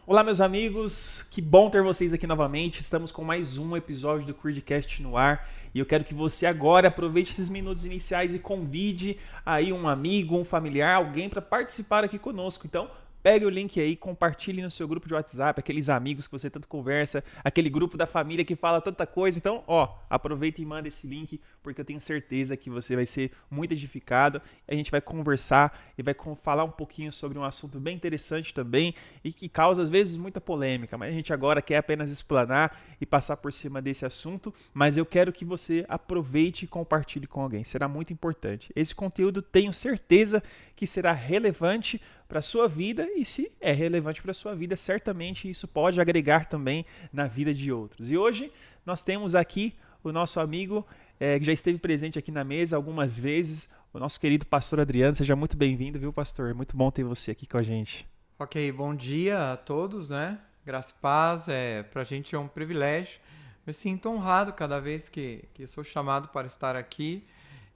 Olá, meus amigos, que bom ter vocês aqui novamente. Estamos com mais um episódio do Creedcast no ar e eu quero que você agora aproveite esses minutos iniciais e convide aí um amigo, um familiar, alguém para participar aqui conosco. Então, pegue o link aí, compartilhe no seu grupo de WhatsApp, aqueles amigos que você tanto conversa, aquele grupo da família que fala tanta coisa. Então, aproveita e manda esse link, porque eu tenho certeza que você vai ser muito edificado. A gente vai conversar e vai falar um pouquinho sobre um assunto bem interessante também e que causa, às vezes, muita polêmica. Mas a gente agora quer apenas explanar e passar por cima desse assunto. Mas eu quero que você aproveite e compartilhe com alguém. Será muito importante. Esse conteúdo, tenho certeza que será relevante para a sua vida, e se é relevante para a sua vida, certamente isso pode agregar também na vida de outros. E hoje nós temos aqui o nosso amigo que já esteve presente aqui na mesa algumas vezes, o nosso querido pastor Adriano. Seja muito bem-vindo, viu, pastor? Muito bom ter você aqui com a gente. Ok, bom dia a todos, né? Graça e paz, pra gente é um privilégio. Me sinto honrado cada vez que sou chamado para estar aqui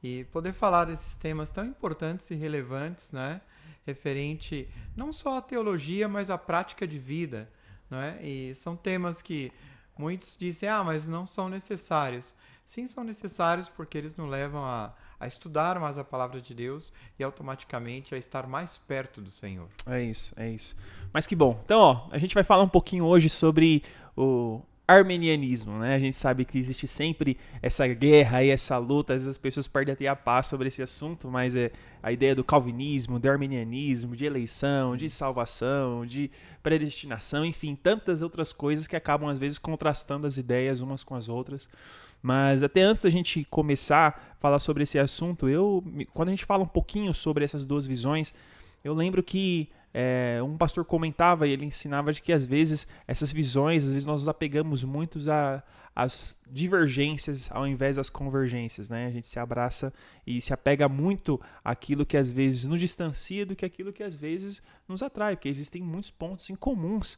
e poder falar desses temas tão importantes e relevantes, né? Referente não só à teologia, mas à prática de vida, não é? E são temas que muitos dizem, mas não são necessários. Sim, são necessários porque eles nos levam a estudar mais a palavra de Deus e automaticamente a estar mais perto do Senhor. É isso, é isso. Mas que bom. Então, a gente vai falar um pouquinho hoje sobre o arminianismo, né? A gente sabe que existe sempre essa guerra e essa luta, às vezes as pessoas perdem até a paz sobre esse assunto, mas é a ideia do calvinismo, do arminianismo, de eleição, de salvação, de predestinação, enfim, tantas outras coisas que acabam às vezes contrastando as ideias umas com as outras. Mas até antes da gente começar a falar sobre esse assunto, quando a gente fala um pouquinho sobre essas duas visões, eu lembro que um pastor comentava e ele ensinava de que às vezes essas visões, às vezes nós nos apegamos muito às divergências ao invés das convergências, né? A gente se abraça e se apega muito àquilo que às vezes nos distancia do que aquilo que às vezes nos atrai, porque existem muitos pontos em comuns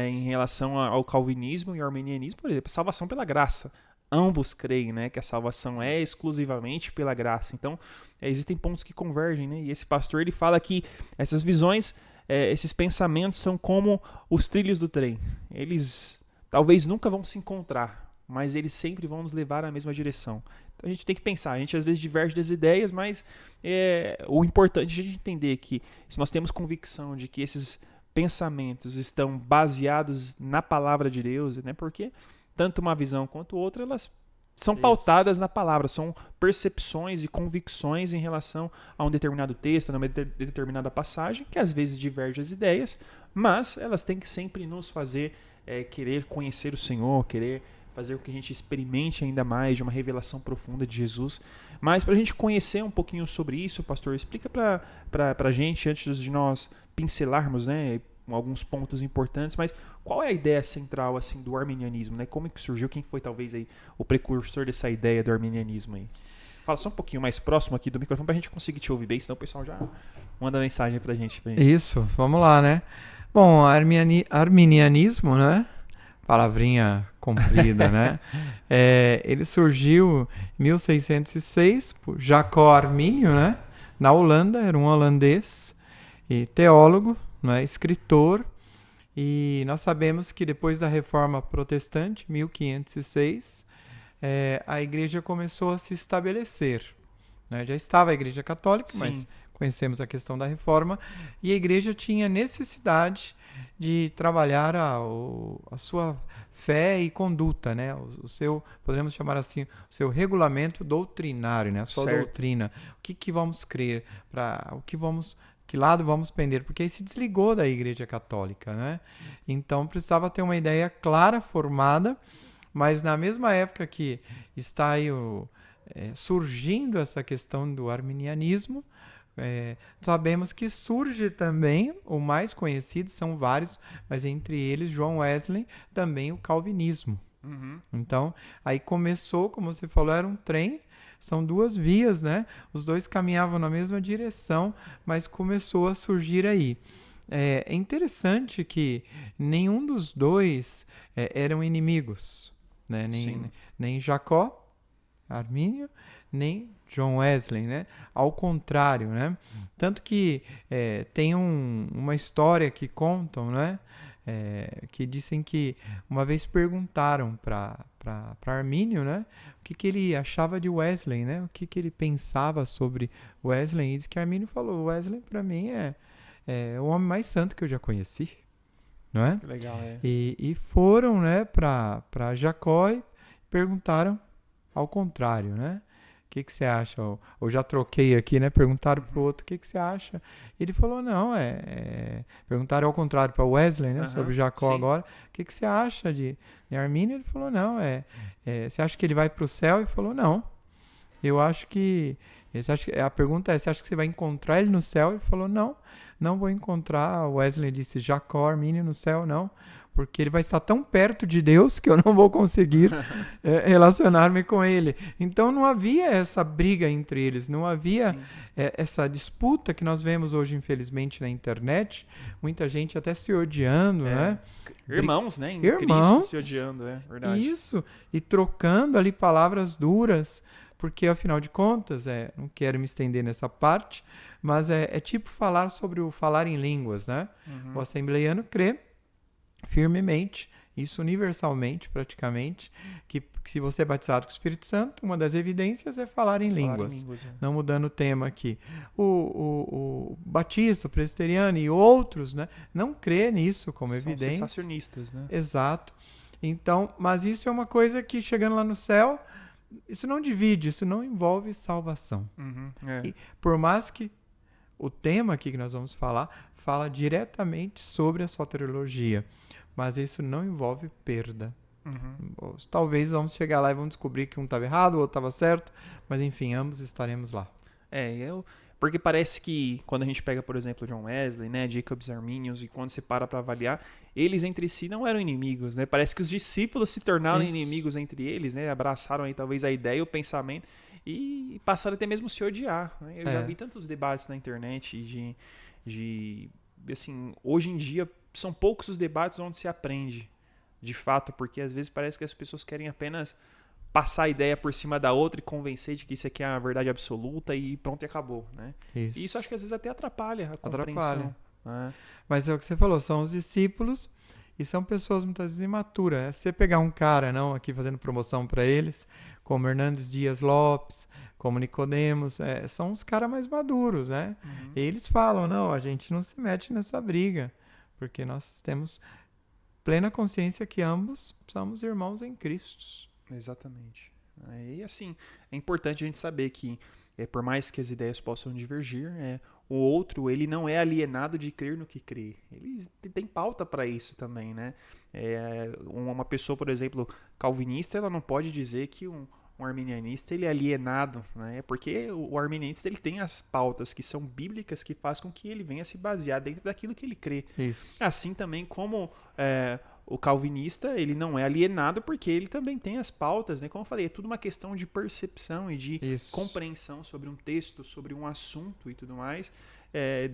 em relação ao calvinismo e ao arminianismo. Por exemplo, salvação pela graça. Ambos creem, né, que a salvação é exclusivamente pela graça. Então, existem pontos que convergem, né? E esse pastor, ele fala que essas visões, esses pensamentos são como os trilhos do trem. Eles talvez nunca vão se encontrar, mas eles sempre vão nos levar à mesma direção. Então, a gente tem que pensar. A gente às vezes diverge das ideias, mas o importante é a gente entender que se nós temos convicção de que esses pensamentos estão baseados na palavra de Deus, né? Porque tanto uma visão quanto outra, elas são pautadas na palavra, são percepções e convicções em relação a um determinado texto, a uma determinada passagem, que às vezes diverge as ideias, mas elas têm que sempre nos fazer querer conhecer o Senhor, querer fazer com que a gente experimente ainda mais de uma revelação profunda de Jesus. Mas para a gente conhecer um pouquinho sobre isso, pastor, explica para a gente, antes de nós pincelarmos, né, alguns pontos importantes, mas qual é a ideia central assim do arminianismo, né? Como é que surgiu? Quem foi talvez aí o precursor dessa ideia do arminianismo aí? Fala só um pouquinho mais próximo aqui do microfone pra gente conseguir te ouvir bem, senão o pessoal já manda mensagem pra gente. Isso, vamos lá, né? Bom, arminianismo, né? Palavrinha comprida, né? Ele surgiu em 1606 por Jacó Arminio, né? Na Holanda, era um holandês e teólogo, né? Escritor. E nós sabemos que depois da Reforma Protestante, 1506, a igreja começou a se estabelecer, né? Já estava a igreja católica, mas conhecemos a questão da reforma, e a igreja tinha necessidade de trabalhar a sua fé e conduta, né? O seu, podemos chamar assim, o seu regulamento doutrinário, né? A sua doutrina. O que vamos crer, que lado vamos pender, porque aí se desligou da igreja católica, né? Então precisava ter uma ideia clara, formada, mas na mesma época que está aí surgindo essa questão do arminianismo, sabemos que surge também, o mais conhecido, são vários, mas entre eles John Wesley, também o calvinismo. Então, aí começou, como você falou, era um trem, são duas vias, né? Os dois caminhavam na mesma direção, mas começou a surgir aí. É interessante que nenhum dos dois eram inimigos, né? Nem Jacó, Armínio, nem John Wesley, né? Ao contrário, né? Tanto que tem uma história que contam, né? que dizem que uma vez perguntaram para Armínio, né, o que ele achava de Wesley, né, o que ele pensava sobre Wesley, e diz que Armínio falou: Wesley para mim é o homem mais santo que eu já conheci, não é? Que legal, E foram, né, para Jacó e perguntaram ao contrário, né? O que você acha? Ou já troquei aqui, né? Perguntaram para o outro, o que você acha? Ele falou, não, perguntaram ao contrário para Wesley, né? Sobre Jacó sim. agora. O que você acha de Armínio? Ele falou, não, você acha que ele vai para o céu? Ele falou, não. Eu acho que... A pergunta é, você acha que você vai encontrar ele no céu? Ele falou, não vou encontrar. Wesley disse, Jacó, Armínio no céu, não. Porque ele vai estar tão perto de Deus que eu não vou conseguir relacionar-me com ele. Então não havia essa briga entre eles, não havia essa disputa que nós vemos hoje, infelizmente, na internet. Muita gente até se odiando, né? Irmãos, né? Em Irmãos, Cristo se odiando, verdade. Isso, e trocando ali palavras duras, porque afinal de contas, não quero me estender nessa parte, mas é tipo falar sobre o falar em línguas, né? O assembleiano crê firmemente, isso universalmente praticamente, que se você é batizado com o Espírito Santo, uma das evidências é falar em línguas. Não mudando o tema aqui. O batista, o presbiteriano e outros, né, não crê nisso como evidência. São sensacionistas, né? Exato. Então, mas isso é uma coisa que chegando lá no céu, isso não divide, isso não envolve salvação. E por mais que o tema aqui que nós vamos falar fala diretamente sobre a soteriologia, mas isso não envolve perda. Talvez vamos chegar lá e vamos descobrir que um estava errado, o outro estava certo, mas enfim, ambos estaremos lá. Porque parece que quando a gente pega, por exemplo, John Wesley, né, Jacobs Arminius, e quando você para avaliar, eles entre si não eram inimigos, né? Parece que os discípulos se tornaram inimigos entre eles, né? Abraçaram aí talvez a ideia e o pensamento e passaram até mesmo a se odiar, né? Eu já vi tantos debates na internet assim, hoje em dia são poucos os debates onde se aprende, de fato, porque às vezes parece que as pessoas querem apenas passar a ideia por cima da outra e convencer de que isso aqui é a verdade absoluta e pronto, e acabou, né? E isso acho que às vezes até atrapalha a compreensão. Né? Mas é o que você falou, são os discípulos e são pessoas muitas vezes imaturas. Né? Se você pegar um cara, não aqui fazendo promoção para eles, como Hernandes Dias Lopes, como Nicodemos, são os caras mais maduros, né? E eles falam, não, a gente não se mete nessa briga, porque nós temos plena consciência que ambos somos irmãos em Cristo. Exatamente. E assim, é importante a gente saber que, por mais que as ideias possam divergir, o outro ele não é alienado de crer no que crê. Ele tem pauta para isso também, né? Uma pessoa, por exemplo, calvinista, ela não pode dizer que um arminianista ele é alienado, né? Porque o arminianista ele tem as pautas que são bíblicas que faz com que ele venha se basear dentro daquilo que ele crê. Isso. Assim também como o calvinista, ele não é alienado porque ele também tem as pautas, né? Como eu falei, é tudo uma questão de percepção e de compreensão sobre um texto, sobre um assunto e tudo mais,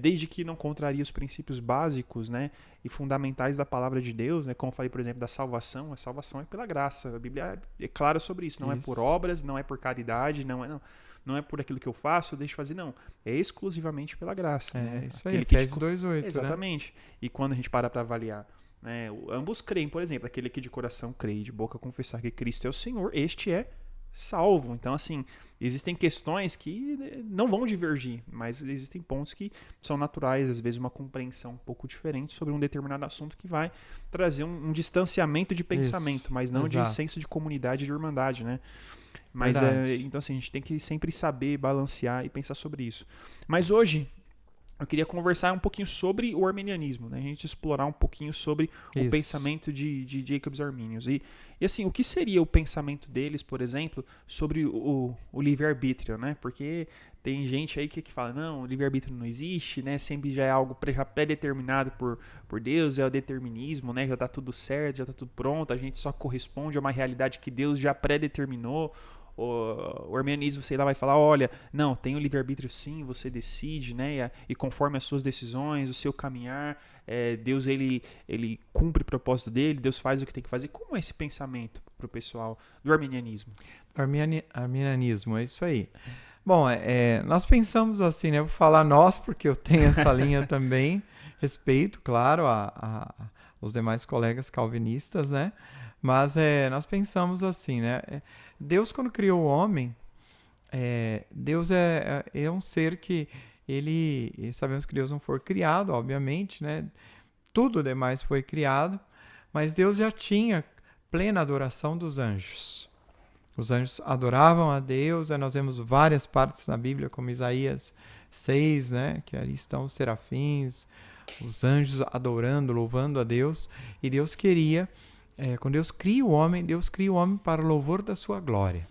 desde que não contrarie os princípios básicos, né, e fundamentais da palavra de Deus, né? Como eu falei, por exemplo, da salvação. A salvação é pela graça. A Bíblia é clara sobre isso. Não é por obras, não é por caridade, não é por aquilo que eu faço, eu deixo de fazer, não. É exclusivamente pela graça. Né? Isso aí, Efésios 2:8. Exatamente. Né? E quando a gente para avaliar, né, ambos creem, por exemplo, aquele que de coração crê e de boca confessar que Cristo é o Senhor, este é salvo. Então, assim, existem questões que não vão divergir, mas existem pontos que são naturais, às vezes uma compreensão um pouco diferente sobre um determinado assunto que vai trazer um distanciamento de pensamento, mas não de senso de comunidade e de irmandade, né? Mas, então, assim, a gente tem que sempre saber balancear e pensar sobre isso. Mas hoje eu queria conversar um pouquinho sobre o arminianismo, né? A gente explorar um pouquinho sobre o pensamento de Jacobs Arminius. E assim, o que seria o pensamento deles, por exemplo, sobre o livre-arbítrio, né? Porque tem gente aí que fala, não, o livre-arbítrio não existe, né? Sempre já é algo pré-determinado por Deus, é o determinismo, né? Já está tudo certo, já está tudo pronto, a gente só corresponde a uma realidade que Deus já pré-determinou. O arminianismo, sei lá, vai falar, olha, não, tem o livre-arbítrio sim, você decide, né, e conforme as suas decisões, o seu caminhar, Deus, ele cumpre o propósito dele, Deus faz o que tem que fazer. Como é esse pensamento para o pessoal do arminianismo? Arminianismo, é isso aí. Bom, nós pensamos assim, né, eu vou falar nós, porque eu tenho essa linha também, respeito, claro, os demais colegas calvinistas, né? Mas nós pensamos assim, né? Deus, quando criou o homem, Deus é um ser que sabemos que Deus não foi criado, obviamente, né? Tudo demais foi criado, mas Deus já tinha plena adoração dos anjos. Os anjos adoravam a Deus, nós vemos várias partes na Bíblia, como Isaías 6, né? Que ali estão os serafins, os anjos adorando, louvando a Deus. E Deus queria, quando Deus cria o homem para o louvor da sua glória.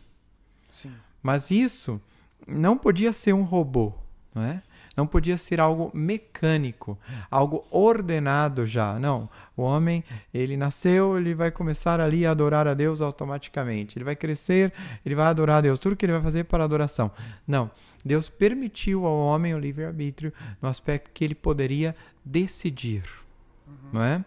Sim. Mas isso não podia ser um robô, não é? Não podia ser algo mecânico, algo ordenado já. Não, o homem, ele nasceu, ele vai começar ali a adorar a Deus automaticamente. Ele vai crescer, ele vai adorar a Deus. Tudo que ele vai fazer para adoração. Não, Deus permitiu ao homem o livre-arbítrio no aspecto que ele poderia decidir, não é?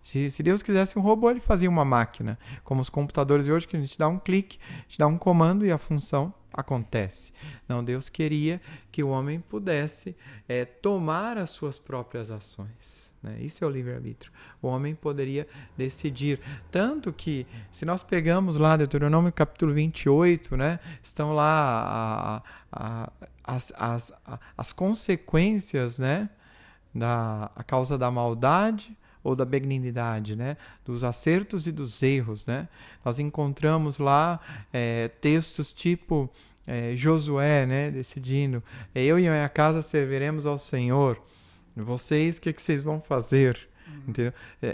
Se Deus quisesse um robô, ele fazia uma máquina. Como os computadores de hoje, que a gente dá um clique, a gente dá um comando e a função acontece. Não, Deus queria que o homem pudesse tomar as suas próprias ações, né? Isso é o livre-arbítrio. O homem poderia decidir. Tanto que, se nós pegamos lá Deuteronômio capítulo 28, né? Estão lá as consequências, né? A causa da maldade ou da benignidade, né? Dos acertos e dos erros, né? Nós encontramos lá textos tipo Josué, né? Decidindo, eu e a minha casa serviremos ao Senhor. Vocês, o que vocês vão fazer? Entendeu?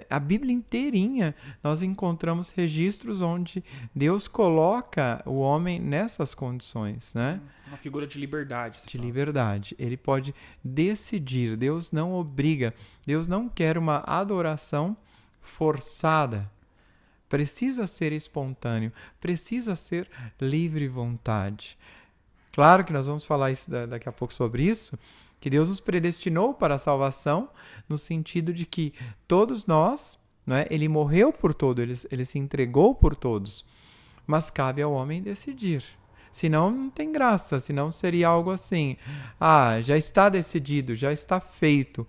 A Bíblia inteirinha nós encontramos registros onde Deus coloca o homem nessas condições, né? Uma figura de liberdade. De liberdade. Ele pode decidir. Deus não obriga. Deus não quer uma adoração forçada. Precisa ser espontâneo. Precisa ser livre vontade. Claro que nós vamos falar isso daqui a pouco sobre isso, que Deus nos predestinou para a salvação, no sentido de que todos nós, né, ele morreu por todos, ele se entregou por todos, mas cabe ao homem decidir. Senão não tem graça, senão seria algo assim, já está decidido, já está feito,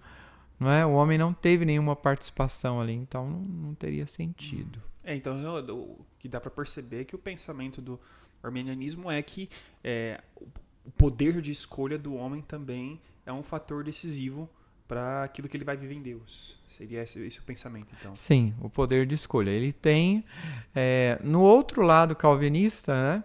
não é? O homem não teve nenhuma participação ali, então não teria sentido. Então o que dá para perceber é que o pensamento do arminianismo é que o poder de escolha do homem também é um fator decisivo para aquilo que ele vai viver em Deus. Seria esse o pensamento, então. Sim, o poder de escolha. Ele tem, no outro lado calvinista,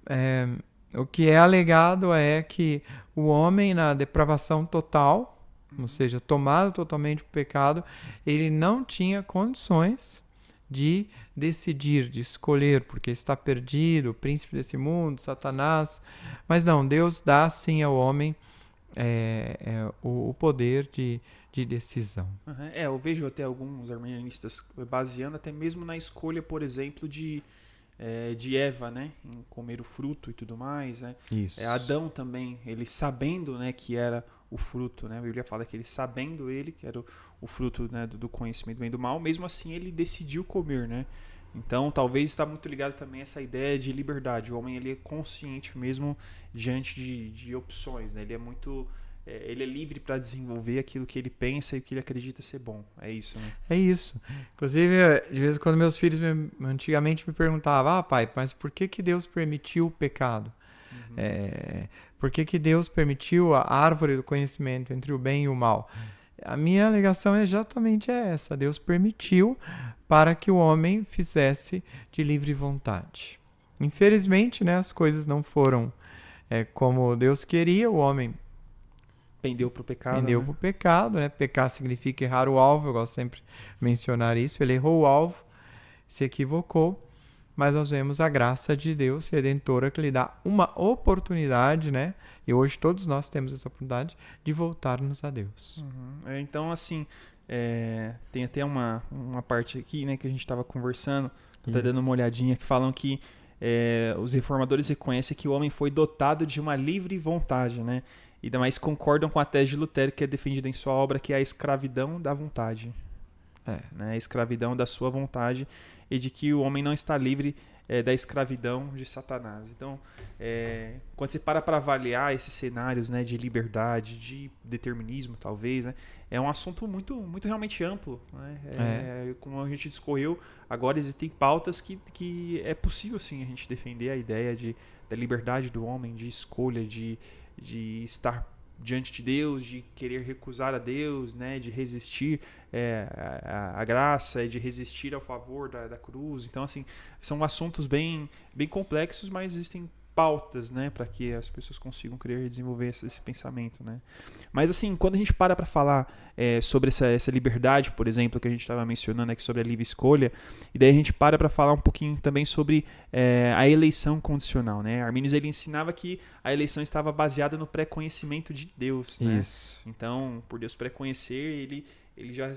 né? O que é alegado é que o homem, na depravação total, ou seja, tomado totalmente pelo pecado, ele não tinha condições de decidir, de escolher, porque está perdido, o príncipe desse mundo, Satanás. Mas não, Deus dá sim ao homem o poder de decisão. Eu vejo até alguns arminianistas baseando até mesmo na escolha, por exemplo, de Eva, né, em comer o fruto e tudo mais, né? Isso. Adão também, ele sabendo, né, que era o fruto, né? A Bíblia fala que ele sabendo que era o fruto, né, do conhecimento do bem e do mal, mesmo assim ele decidiu comer, né? Então, talvez está muito ligado também a essa ideia de liberdade. O homem, ele é consciente mesmo diante de opções, né? Ele é muito... ele é livre para desenvolver aquilo que ele pensa e que ele acredita ser bom. É isso, né? É isso. Inclusive, de vez em quando meus filhos antigamente me perguntavam, pai, mas por que Deus permitiu o pecado? Por que Deus permitiu a árvore do conhecimento entre o bem e o mal? A minha alegação é exatamente essa. Deus permitiu para que o homem fizesse de livre vontade. Infelizmente, né, as coisas não foram como Deus queria. O homem pendeu para o pecado. Pendeu para o pecado, né? Pecar significa errar o alvo. Eu gosto sempre de mencionar isso. Ele errou o alvo, se equivocou. Mas nós vemos a graça de Deus redentora que lhe dá uma oportunidade, né? E hoje todos nós temos essa oportunidade de voltarmos a Deus. Então, assim, tem até uma parte aqui, né, que a gente estava conversando, tá dando uma olhadinha, que falam que os reformadores reconhecem que o homem foi dotado de uma livre vontade, né? E ainda mais concordam com a tese de Lutero, que é defendida em sua obra, que é a escravidão da vontade. né? A escravidão da sua vontade e de que o homem não está livre da escravidão de Satanás. Então, quando você para avaliar esses cenários, né, de liberdade, de determinismo, talvez, né, é um assunto muito, muito realmente amplo, né? Como a gente discorreu, agora existem pautas que é possível sim a gente defender a ideia da liberdade do homem, de escolha, de estar diante de Deus, de querer recusar a Deus, né, de resistir à graça, de resistir ao favor da cruz. Então, assim, são assuntos bem, bem complexos, mas existem pautas, né, para que as pessoas consigam querer desenvolver esse pensamento, né. Mas, assim, quando a gente para falar sobre essa liberdade, por exemplo, que a gente estava mencionando aqui sobre a livre escolha, e daí a gente para falar um pouquinho também sobre a eleição condicional, né. Arminius, ele ensinava que a eleição estava baseada no pré-conhecimento de Deus, né. Isso. Então, por Deus pré-conhecer, ele já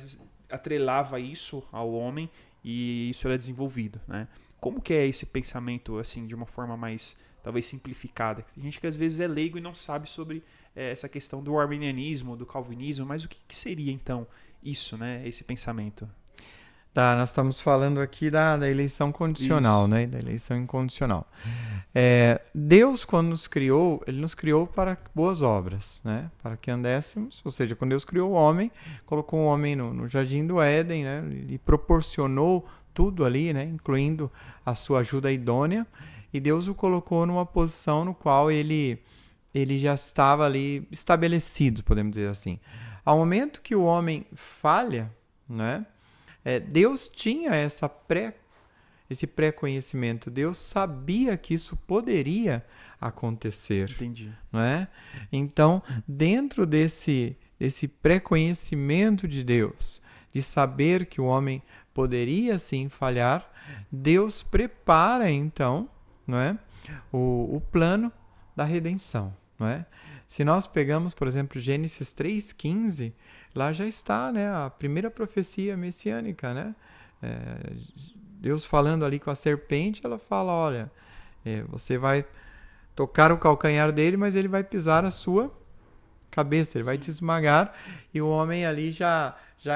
atrelava isso ao homem e isso era desenvolvido, né. Como que é esse pensamento, assim, de uma forma mais talvez simplificada? Tem gente que às vezes é leigo e não sabe sobre essa questão do arminianismo, do calvinismo, mas o que seria então isso, né? Esse pensamento? Tá, nós estamos falando aqui da eleição condicional, Isso. né? Da eleição incondicional. Deus, quando nos criou, ele nos criou para boas obras, né? Para que andéssemos, ou seja, quando Deus criou o homem, colocou o homem no jardim do Éden, né? E proporcionou tudo ali, né? Incluindo a sua ajuda idônea. E Deus o colocou numa posição no qual ele já estava ali estabelecido, podemos dizer assim. Ao momento que o homem falha, né, Deus tinha esse pré-conhecimento. Deus sabia que isso poderia acontecer. Entendi. Não é? Então, dentro desse pré-conhecimento de Deus, de saber que o homem poderia sim falhar, Deus prepara então, não é, o plano da redenção, não é? Se nós pegamos, por exemplo, Gênesis 3,15, lá já está, né, a primeira profecia messiânica, né? Deus falando ali com a serpente, ela fala, olha, você vai tocar o calcanhar dele, mas ele vai pisar a sua cabeça, ele vai te esmagar, e o homem ali já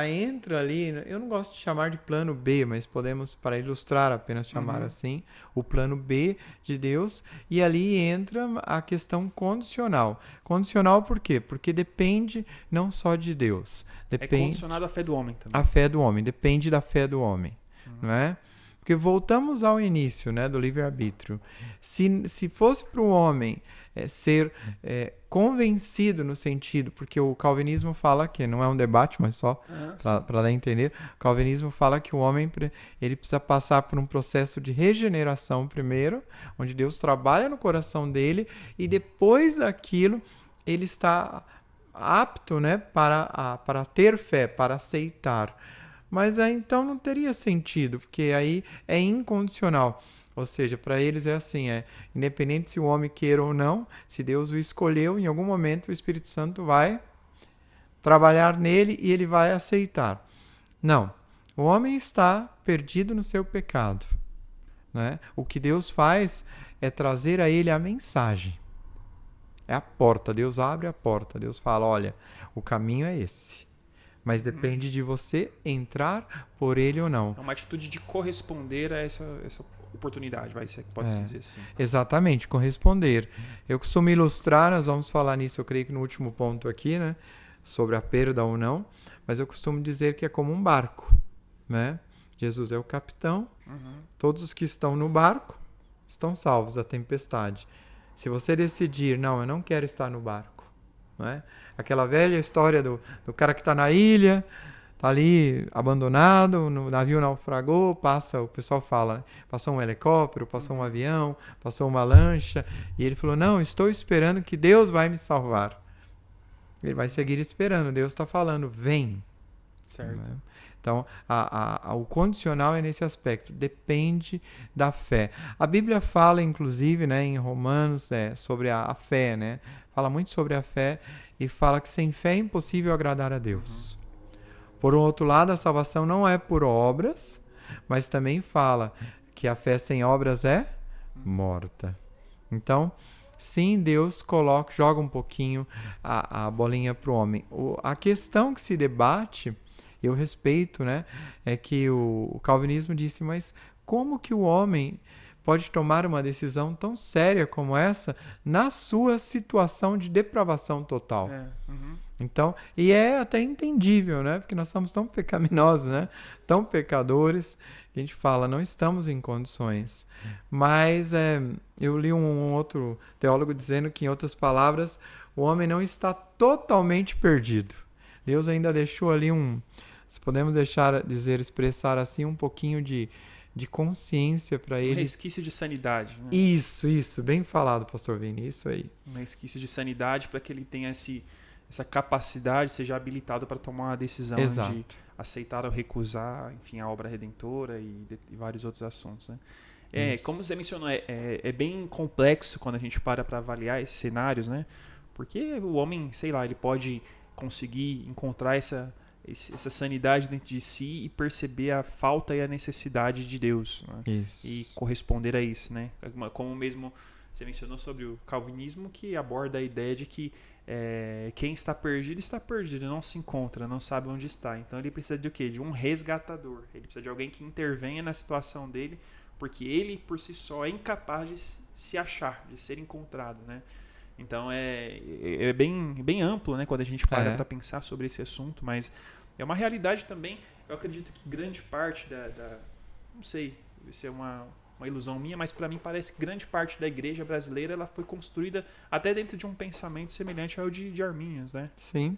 entra ali, eu não gosto de chamar de plano B, mas podemos, para ilustrar, apenas chamar assim, o plano B de Deus, e ali entra a questão condicional. Condicional por quê? Porque depende não só de Deus. Depende, é condicionado à fé do homem também. A fé do homem, depende da fé do homem, não é? Porque voltamos ao início, né, do livre-arbítrio. Se fosse para o homem ser convencido no sentido, porque o calvinismo fala que, não é um debate, mas só para dar a entender, o calvinismo fala que o homem ele precisa passar por um processo de regeneração primeiro, onde Deus trabalha no coração dele, e depois daquilo ele está apto, né, para ter fé, para aceitar. Mas aí então não teria sentido, porque aí é incondicional. Ou seja, para eles é assim, independente se o homem queira ou não, se Deus o escolheu, em algum momento o Espírito Santo vai trabalhar nele e ele vai aceitar. Não, o homem está perdido no seu pecado, né? O que Deus faz é trazer a ele a mensagem. É a porta, Deus abre a porta, Deus fala, olha, o caminho é esse. Mas depende de você entrar por ele ou não. É uma atitude de corresponder a essa oportunidade, pode-se dizer assim. Exatamente, corresponder. Eu costumo ilustrar, nós vamos falar nisso, eu creio que no último ponto aqui, né? Sobre a perda ou não. Mas eu costumo dizer que é como um barco, né? Jesus é o capitão. Todos os que estão no barco estão salvos da tempestade. Se você decidir, não, eu não quero estar no barco, não é? Aquela velha história do cara que está na ilha, está ali abandonado, o navio naufragou, o pessoal fala, né? Passou um helicóptero, passou um avião, passou uma lancha, e ele falou, não, estou esperando que Deus vai me salvar. Ele vai seguir esperando, Deus está falando, vem. Certo. Né? Então, o condicional é nesse aspecto, depende da fé. A Bíblia fala, inclusive, né, em Romanos, sobre a fé, né? Fala muito sobre a fé e fala que sem fé é impossível agradar a Deus. Por um outro lado, a salvação não é por obras, mas também fala que a fé sem obras é morta. Então, sim, Deus joga um pouquinho a bolinha para o homem. A questão que se debate, eu respeito, né? É que o calvinismo disse, mas como que o homem pode tomar uma decisão tão séria como essa na sua situação de depravação total? Uhum. Então, e é até entendível, né? Porque nós somos tão pecaminosos, né? Tão pecadores, que a gente fala, não estamos em condições. Mas eu li um outro teólogo dizendo que, em outras palavras, o homem não está totalmente perdido. Deus ainda deixou ali se podemos expressar assim, um pouquinho de consciência para ele. Resquício de sanidade. Né? Isso, bem falado, pastor Vini, isso aí. Um resquício de sanidade para que ele tenha essa capacidade, seja habilitado para tomar uma decisão de aceitar ou recusar, enfim, a obra redentora e vários outros assuntos. Né? Como você mencionou, é bem complexo quando a gente para avaliar esses cenários, né? Porque o homem, sei lá, ele pode conseguir encontrar essa sanidade dentro de si e perceber a falta e a necessidade de Deus, né? E corresponder a isso, né? Como mesmo você mencionou sobre o calvinismo, que aborda a ideia de que quem está perdido, não se encontra, não sabe onde está. Então ele precisa de o quê? De um resgatador. Ele precisa de alguém que intervenha na situação dele, porque ele por si só é incapaz de se achar, de ser encontrado, né? Então é bem amplo, né, quando a gente para pensar sobre esse assunto, mas é uma realidade também. Eu acredito que grande parte não sei se é uma ilusão minha, mas para mim parece que grande parte da igreja brasileira ela foi construída até dentro de um pensamento semelhante ao de Arminius, né? Sim.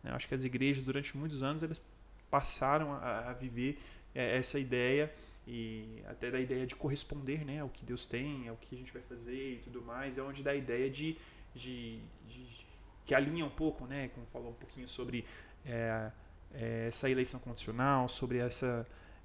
Eu acho que as igrejas durante muitos anos elas passaram a viver essa ideia, e até da ideia de corresponder, né, ao que Deus tem, ao que a gente vai fazer e tudo mais, é onde dá a ideia de que alinha um pouco, né, como falou um pouquinho sobre essa eleição condicional, sobre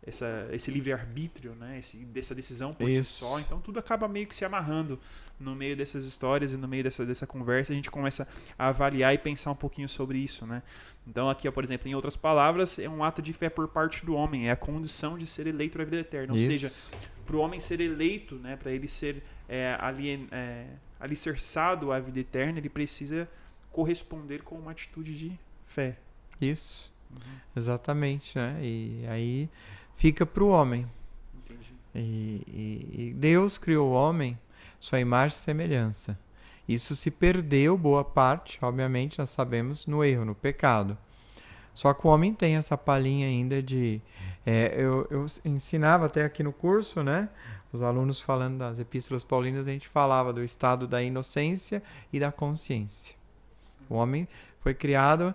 esse livre-arbítrio, né, dessa decisão por si só. Então tudo acaba meio que se amarrando no meio dessas histórias, e no meio dessa conversa a gente começa a avaliar e pensar um pouquinho sobre isso, né? Então aqui, por exemplo, em outras palavras, é um ato de fé por parte do homem, é a condição de ser eleito à vida eterna. Ou seja, para o homem ser eleito, né, para ele ser alicerçado à vida eterna, ele precisa corresponder com uma atitude de fé. Isso, exatamente, né? E aí fica para o homem. Entendi. E Deus criou o homem sua imagem e semelhança. Isso se perdeu, boa parte, obviamente, nós sabemos, no erro, no pecado. Só que o homem tem essa palhinha ainda de... eu ensinava até aqui no curso, né? Os alunos falando das epístolas paulinas, a gente falava do estado da inocência e da consciência. O homem foi criado,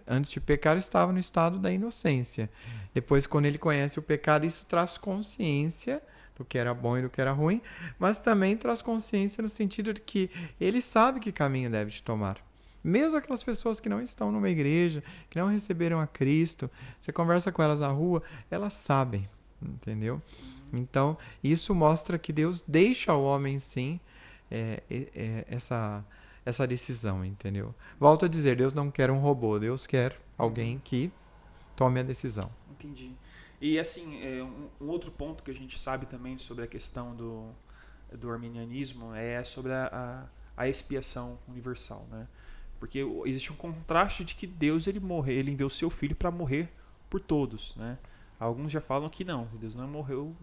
antes de pecar, estava no estado da inocência. Depois, quando ele conhece o pecado, isso traz consciência do que era bom e do que era ruim, mas também traz consciência no sentido de que ele sabe que caminho deve tomar. Mesmo aquelas pessoas que não estão numa igreja, que não receberam a Cristo, você conversa com elas na rua, elas sabem, entendeu? Então, isso mostra que Deus deixa ao homem, sim, essa decisão, entendeu? Volto a dizer, Deus não quer um robô, Deus quer alguém que tome a decisão. Entendi. E assim, um outro ponto que a gente sabe também sobre a questão do arminianismo é sobre a expiação universal, né? Porque existe um contraste de que Deus ele enviou seu filho para morrer por todos, né? Alguns já falam que não, Deus não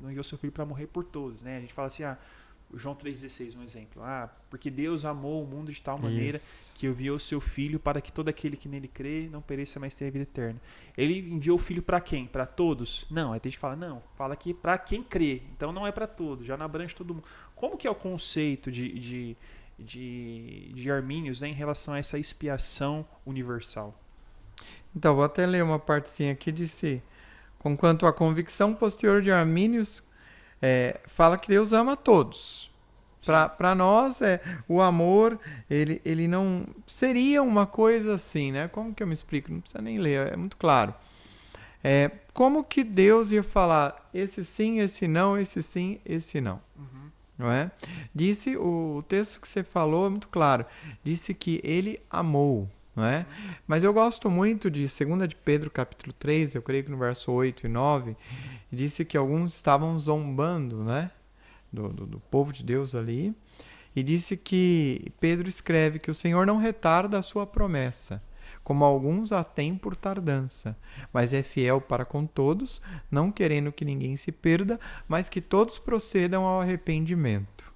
enviou seu filho para morrer por todos, né? A gente fala assim, João 3,16, um exemplo. Porque Deus amou o mundo de tal maneira que enviou o seu Filho para que todo aquele que nele crê não pereça, mas tenha a vida eterna. Ele enviou o Filho para quem? Para todos? Não, aí tem gente que fala, não, fala que para quem crê. Então não é para todos, já não abrange todo mundo. Como que é o conceito de Arminius, né, em relação a essa expiação universal? Então, vou até ler uma partezinha aqui de si. Conquanto a convicção posterior de Arminius fala que Deus ama todos. Para nós, o amor, ele não seria uma coisa assim, né? Como que eu me explico? Não precisa nem ler, é muito claro. Como que Deus ia falar esse sim, esse não, esse sim, esse não? Não é? Disse, o texto que você falou é muito claro. Disse que ele amou, não é? Mas eu gosto muito de 2 de Pedro, capítulo 3, eu creio que no verso 8 e 9, disse que alguns estavam zombando, né? Do povo de Deus ali. E disse que Pedro escreve que o Senhor não retarda a sua promessa, como alguns a têm por tardança, mas é fiel para com todos, não querendo que ninguém se perda, mas que todos procedam ao arrependimento.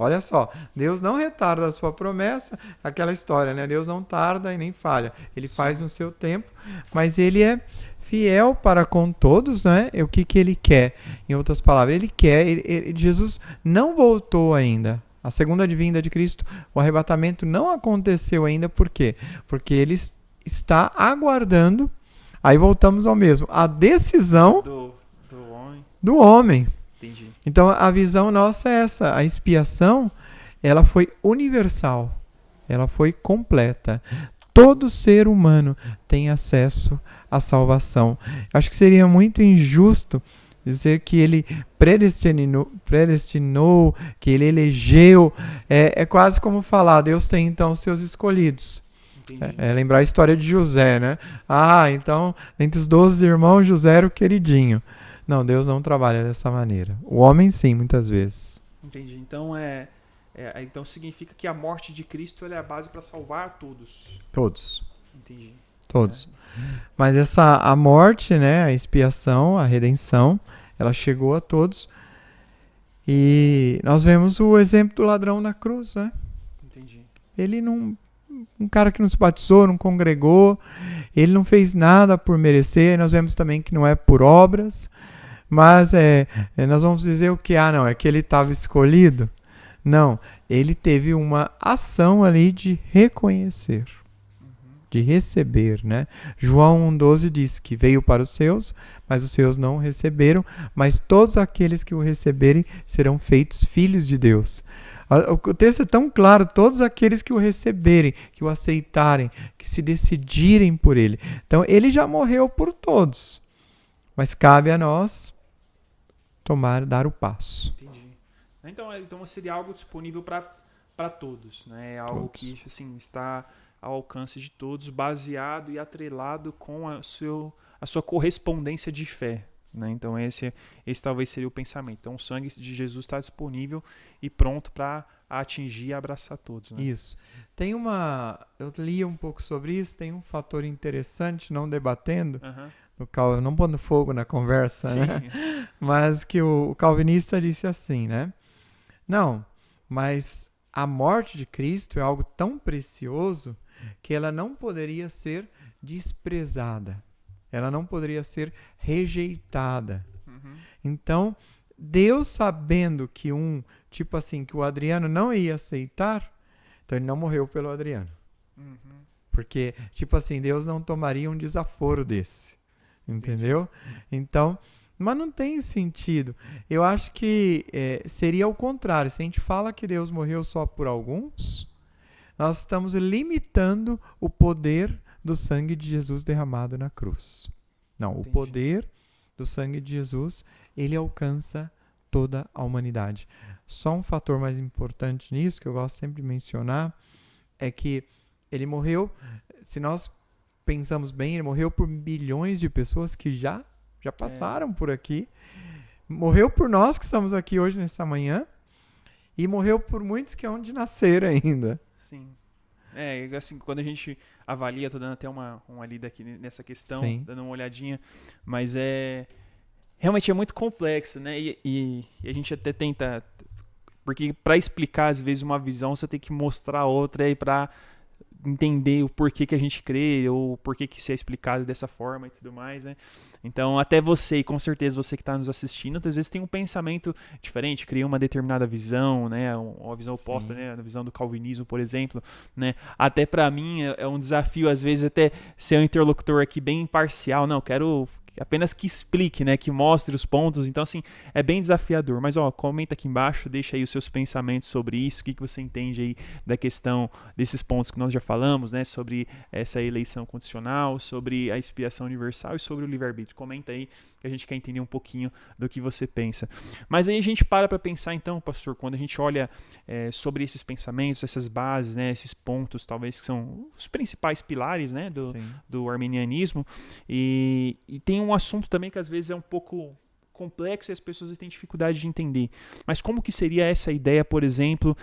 Olha só, Deus não retarda a sua promessa, aquela história, né? Deus não tarda e nem falha. Ele faz no seu tempo, mas ele é fiel para com todos, né? E o que ele quer? Em outras palavras, ele quer, Jesus não voltou ainda. A segunda vinda de Cristo, o arrebatamento não aconteceu ainda, por quê? Porque ele está aguardando, aí voltamos ao mesmo, a decisão do homem. Entendi. Então a visão nossa é essa, a expiação, ela foi universal, ela foi completa. Todo ser humano tem acesso à salvação. Acho que seria muito injusto dizer que ele predestinou, que ele elegeu. É quase como falar, Deus tem então seus escolhidos. Lembrar a história de José, né? Então, entre os 12 irmãos, José era o queridinho. Não, Deus não trabalha dessa maneira. O homem, sim, muitas vezes. Entendi. Então, então significa que a morte de Cristo é a base para salvar todos. Todos. Entendi. Todos. Mas a morte, né, a expiação, a redenção, ela chegou a todos. E nós vemos o exemplo do ladrão na cruz, né? Entendi. Ele não... Um cara que não se batizou, não congregou, ele não fez nada por merecer. Nós vemos também que não é por obras. Mas nós vamos dizer o que? Não, é que ele estava escolhido. Não, ele teve uma ação ali de reconhecer, de receber, né? João 1,12 diz que veio para os seus, mas os seus não o receberam, mas todos aqueles que o receberem serão feitos filhos de Deus. O texto é tão claro, todos aqueles que o receberem, que o aceitarem, que se decidirem por ele. Então, ele já morreu por todos, mas cabe a nós dar o passo. Entendi. Então seria algo disponível para todos, né? É algo que assim, está ao alcance de todos, baseado e atrelado com a sua correspondência de fé, né? Então esse talvez seria o pensamento. Então o sangue de Jesus está disponível e pronto para atingir e abraçar todos, né? Isso. Eu li um pouco sobre isso, tem um fator interessante, não debatendo, não pondo fogo na conversa, né? Mas que o calvinista disse assim, né? Não, mas a morte de Cristo é algo tão precioso que ela não poderia ser desprezada. Ela não poderia ser rejeitada. Então, Deus sabendo que que o Adriano não ia aceitar, então ele não morreu pelo Adriano. Porque, Deus não tomaria um desaforo desse. Entendeu? Então, mas não tem sentido. Eu acho que seria o contrário. Se a gente fala que Deus morreu só por alguns, nós estamos limitando o poder do sangue de Jesus derramado na cruz. Não, o poder do sangue de Jesus, ele alcança toda a humanidade. Só um fator mais importante nisso, que eu gosto sempre de mencionar, é que ele morreu, se nós pensamos bem, ele morreu por bilhões de pessoas que já passaram por aqui. Morreu por nós que estamos aqui hoje, nessa manhã. E morreu por muitos que hão de nascer ainda. Sim. Assim, quando a gente avalia, estou dando até uma lida aqui nessa questão, dando uma olhadinha, mas realmente é muito complexo, né? E a gente até tenta... Porque para explicar, às vezes, uma visão, você tem que mostrar outra aí para entender o porquê que a gente crê, ou porquê que isso é explicado dessa forma e tudo mais, né? Então, até você, e com certeza você que está nos assistindo, às vezes tem um pensamento diferente, cria uma determinada visão, né? Uma visão oposta, né? A visão do calvinismo, por exemplo, né? Até para mim é um desafio, às vezes, até ser um interlocutor aqui bem imparcial. Não, quero apenas que explique, né? Que mostre os pontos. Então, assim, é bem desafiador. Mas, comenta aqui embaixo, deixa aí os seus pensamentos sobre isso, o que você entende aí da questão desses pontos que nós já falamos, né? Sobre essa eleição condicional, sobre a expiação universal e sobre o livre-arbítrio. Comenta aí que a gente quer entender um pouquinho do que você pensa. Mas aí a gente para pensar, então, pastor, quando a gente olha sobre esses pensamentos, essas bases, né? Esses pontos, talvez, que são os principais pilares, né? Do arminianismo. E tem um assunto também que às vezes é um pouco complexo e as pessoas têm dificuldade de entender. Mas como que seria essa ideia, por exemplo,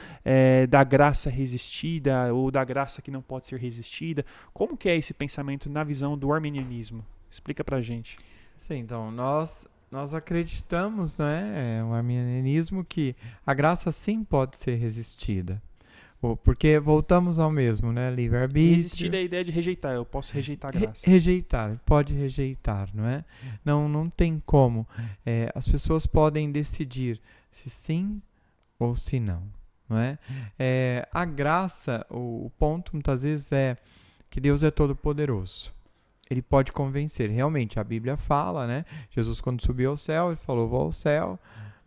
da graça resistida ou da graça que não pode ser resistida? Como que é esse pensamento na visão do arminianismo? Explica pra gente. Sim, então, nós acreditamos, né, o arminianismo, que a graça sim pode ser resistida. Porque voltamos ao mesmo, né? Livre-arbítrio. Resistir é a ideia de rejeitar. Eu posso rejeitar a graça. Rejeitar, pode rejeitar, não é? Não tem como. As pessoas podem decidir se sim ou se não, não é? A graça, o ponto muitas vezes é que Deus é todo poderoso. Ele pode convencer. Realmente, a Bíblia fala, né? Jesus, quando subiu ao céu, ele falou: vou ao céu,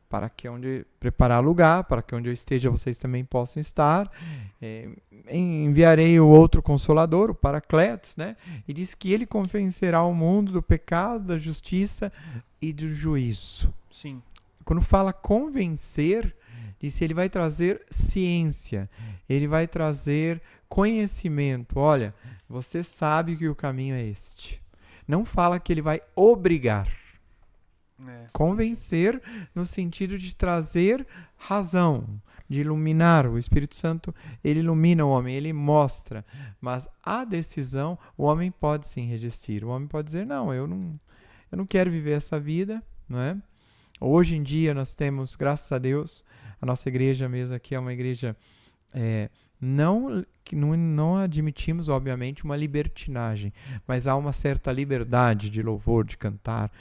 para que onde preparar lugar, para que onde eu esteja vocês também possam estar. Enviarei o outro Consolador, o Paracletos, né? E diz que ele convencerá o mundo do pecado, da justiça e do juízo. Sim. Quando fala convencer, diz que ele vai trazer ciência, ele vai trazer conhecimento. Olha, você sabe que o caminho é este. Não fala que ele vai obrigar. Convencer no sentido de trazer razão, de iluminar. O Espírito Santo, ele ilumina o homem, ele mostra. Mas a decisão, o homem pode sim resistir. O homem pode dizer: não, eu não quero viver essa vida, não é? Hoje em dia nós temos, graças a Deus, a nossa igreja mesmo aqui é uma igreja... Não admitimos, obviamente, uma libertinagem, mas há uma certa liberdade de louvor, de cantar,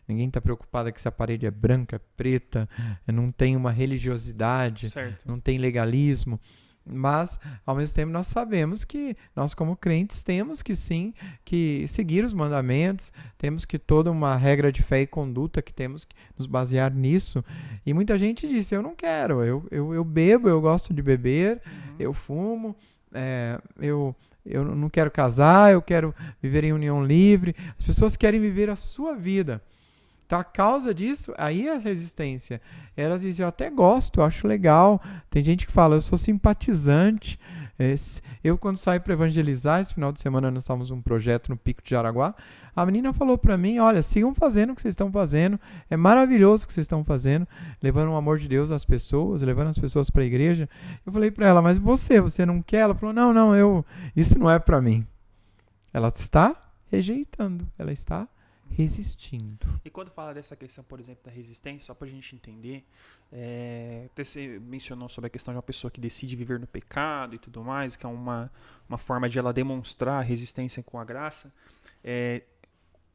ninguém está preocupado que se a parede é branca, preta, não tem uma religiosidade, certo. Não tem legalismo, mas, ao mesmo tempo, nós sabemos que nós, como crentes, temos que sim, que seguir os mandamentos, temos que toda uma regra de fé e conduta, que temos que nos basear nisso. E muita gente disse: eu não quero, eu bebo, eu gosto de beber, eu fumo, eu não quero casar, eu quero viver em união livre. As pessoas querem viver a sua vida. Então, a causa disso, aí é a resistência. Elas dizem: eu até gosto, eu acho legal. Tem gente que fala: eu sou simpatizante. Eu, quando saio para evangelizar, esse final de semana nós estávamos num projeto no Pico de Jaraguá, a menina falou para mim: olha, sigam fazendo o que vocês estão fazendo, é maravilhoso o que vocês estão fazendo, levando o amor de Deus às pessoas, levando as pessoas para a igreja. Eu falei para ela: mas você não quer? Ela falou: não, isso não é para mim. Ela está rejeitando, ela está resistindo. E quando fala dessa questão, por exemplo, da resistência, só para a gente entender, você mencionou sobre a questão de uma pessoa que decide viver no pecado e tudo mais, que é uma forma de ela demonstrar a resistência com a graça.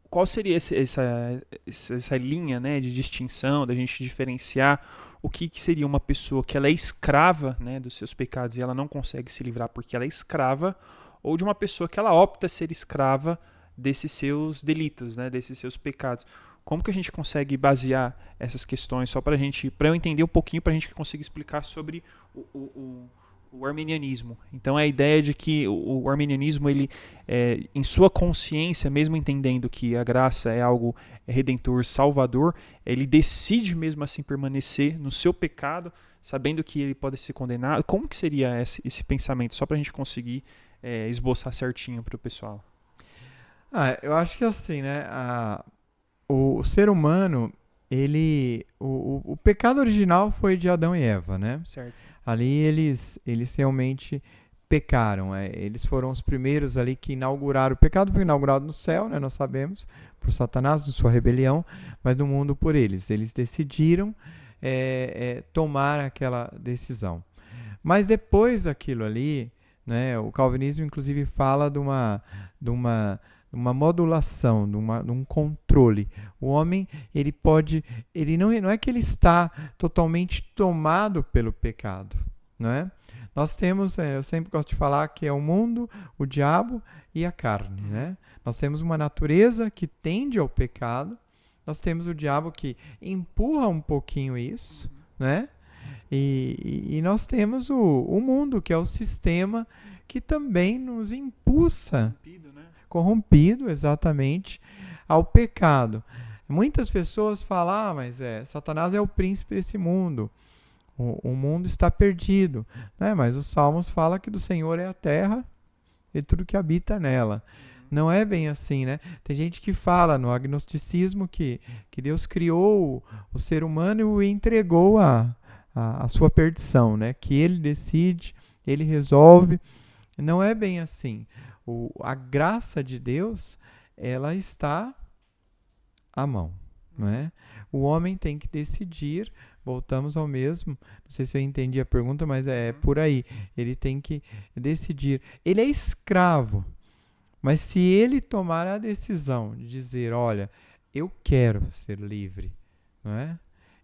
Qual seria essa linha, né, de distinção, da gente diferenciar o que seria uma pessoa que ela é escrava, né, dos seus pecados e ela não consegue se livrar porque ela é escrava, ou de uma pessoa que ela opta ser escrava desses seus delitos, né, desses seus pecados? Como que a gente consegue basear essas questões, só para eu entender um pouquinho, para a gente conseguir explicar sobre o arminianismo? Então, a ideia de que o arminianismo, ele, em sua consciência, mesmo entendendo que a graça é algo redentor, salvador, ele decide mesmo assim permanecer no seu pecado, sabendo que ele pode ser condenado. Como que seria esse pensamento, só para a gente conseguir esboçar certinho para o pessoal? Eu acho que assim, né, o ser humano, o pecado original foi de Adão e Eva, né? Certo. Ali eles realmente pecaram, eles foram os primeiros ali que inauguraram. O pecado foi inaugurado no céu, né, nós sabemos, por Satanás, de sua rebelião, mas no mundo por eles. Eles decidiram tomar aquela decisão. Mas depois daquilo ali, né, o calvinismo inclusive fala de uma modulação, de um controle. O homem, ele não é que ele está totalmente tomado pelo pecado, não é? Nós temos, eu sempre gosto de falar que é o mundo, o diabo e a carne, né? Nós temos uma natureza que tende ao pecado, nós temos o diabo que empurra um pouquinho isso, né? E nós temos o mundo, que é o sistema que também nos impulsa, corrompido, exatamente, ao pecado. Muitas pessoas falam: mas Satanás é o príncipe desse mundo, o mundo está perdido, né? Mas os Salmos falam que do Senhor é a terra e tudo que habita nela. Não é bem assim, né? Tem gente que fala no agnosticismo que Deus criou o ser humano e o entregou a sua perdição, né? Que ele decide, ele resolve. Não é bem assim. A graça de Deus, ela está à mão, não é? O homem tem que decidir, voltamos ao mesmo, não sei se eu entendi a pergunta, mas é por aí. Ele tem que decidir. Ele é escravo, mas se ele tomar a decisão de dizer, olha, eu quero ser livre, não é?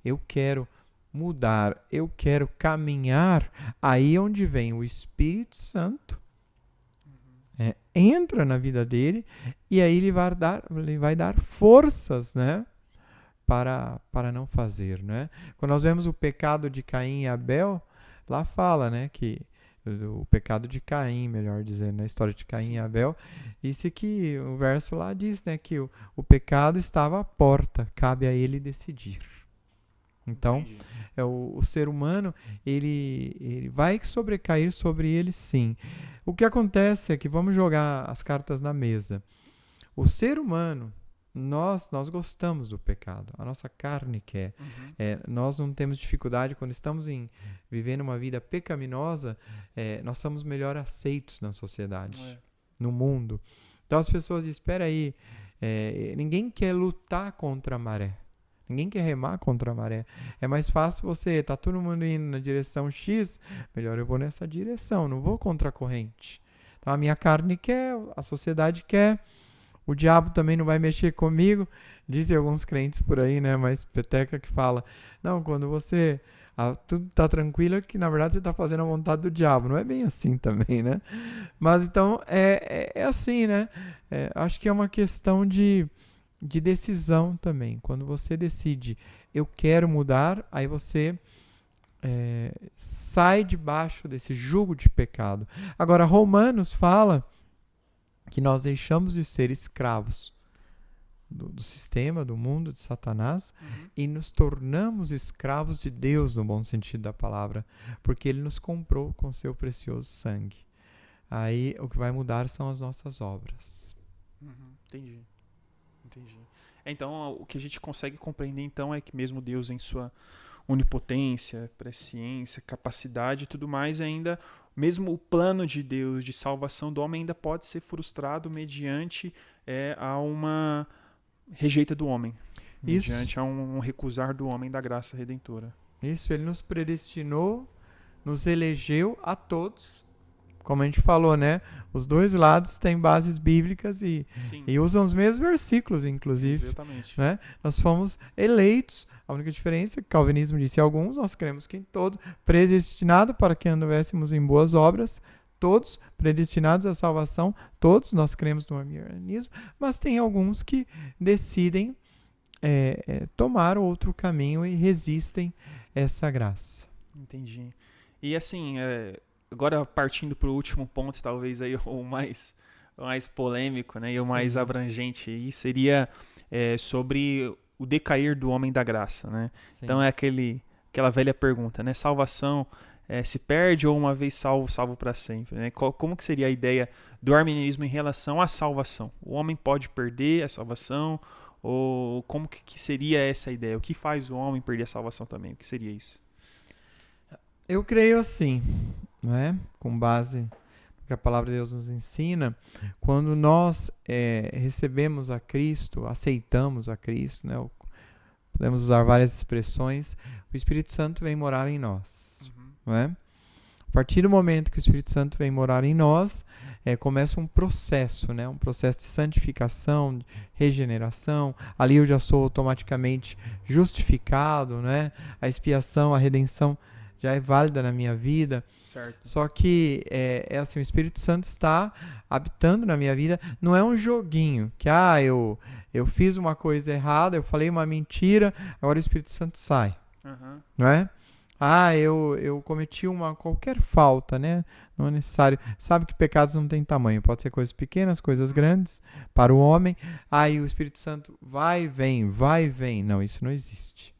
Eu quero mudar, eu quero caminhar, aí é onde vem o Espírito Santo, entra na vida dele e aí ele vai dar forças, né, para não fazer, né? Quando nós vemos o pecado de Caim e Abel, lá fala, né, que o pecado de Caim, melhor dizendo, na história de Caim e Abel, disse que o verso lá diz, né, que o pecado estava à porta, cabe a ele decidir. Então, o ser humano, ele vai sobrecair sobre ele, sim. O que acontece é que, vamos jogar as cartas na mesa. O ser humano, nós gostamos do pecado. A nossa carne quer. Nós não temos dificuldade quando estamos vivendo uma vida pecaminosa. Nós somos melhor aceitos na sociedade, no mundo. Então as pessoas dizem, espera aí, ninguém quer lutar contra a maré. Ninguém quer remar contra a maré. É mais fácil tá todo mundo indo na direção X, melhor eu vou nessa direção, não vou contra a corrente. Então a minha carne quer, a sociedade quer, o diabo também não vai mexer comigo. Dizem alguns crentes por aí, né, mas peteca que fala, não, quando tudo tá tranquilo, que na verdade você tá fazendo a vontade do diabo. Não é bem assim também, né? Mas então é assim, né? Acho que é uma questão de decisão também. Quando você decide, eu quero mudar, aí você sai debaixo desse jugo de pecado. Agora, Romanos fala que nós deixamos de ser escravos do sistema, do mundo, de Satanás, e nos tornamos escravos de Deus, no bom sentido da palavra, porque Ele nos comprou com seu precioso sangue. Aí o que vai mudar são as nossas obras. Entendi. Então, o que a gente consegue compreender, então, é que mesmo Deus, em sua onipotência, presciência, capacidade e tudo mais, ainda, mesmo o plano de Deus de salvação do homem ainda pode ser frustrado mediante a uma rejeita do homem, mediante a um recusar do homem da graça redentora. Isso, Ele nos predestinou, nos elegeu a todos. Como a gente falou, né? Os dois lados têm bases bíblicas e usam os mesmos versículos, inclusive. Exatamente. Né? Nós fomos eleitos. A única diferença é que o calvinismo disse alguns, nós cremos que em todo, predestinado para que andássemos em boas obras, todos predestinados à salvação, todos nós cremos no arminianismo, mas tem alguns que decidem tomar outro caminho e resistem essa graça. Entendi. E assim, agora partindo para o último ponto, talvez aí o mais polêmico, né, e o mais abrangente, aí seria sobre o decair do homem da graça, né? Então é aquela velha pergunta, né? Salvação se perde ou uma vez salvo para sempre, né? Como que seria a ideia do arminianismo em relação à salvação? O homem pode perder a salvação? Ou como que seria essa ideia? O que faz o homem perder a salvação também? O que seria isso? Eu creio assim, não é? Com base no que a palavra de Deus nos ensina, quando nós recebemos a Cristo, aceitamos a Cristo, né? Podemos usar várias expressões, o Espírito Santo vem morar em nós, não é? A partir do momento que o Espírito Santo vem morar em nós, começa um processo, né? Um processo de santificação, de regeneração. Ali eu já sou automaticamente justificado, né? A expiação, a redenção já é válida na minha vida. Certo. Só que assim, o Espírito Santo está habitando na minha vida. Não é um joguinho que eu fiz uma coisa errada, eu falei uma mentira, agora o Espírito Santo sai. Não é? Eu cometi qualquer falta, né? Não é necessário. Sabe que pecados não têm tamanho. Pode ser coisas pequenas, coisas grandes para o homem. Aí o Espírito Santo vai e vem. Não, isso não existe.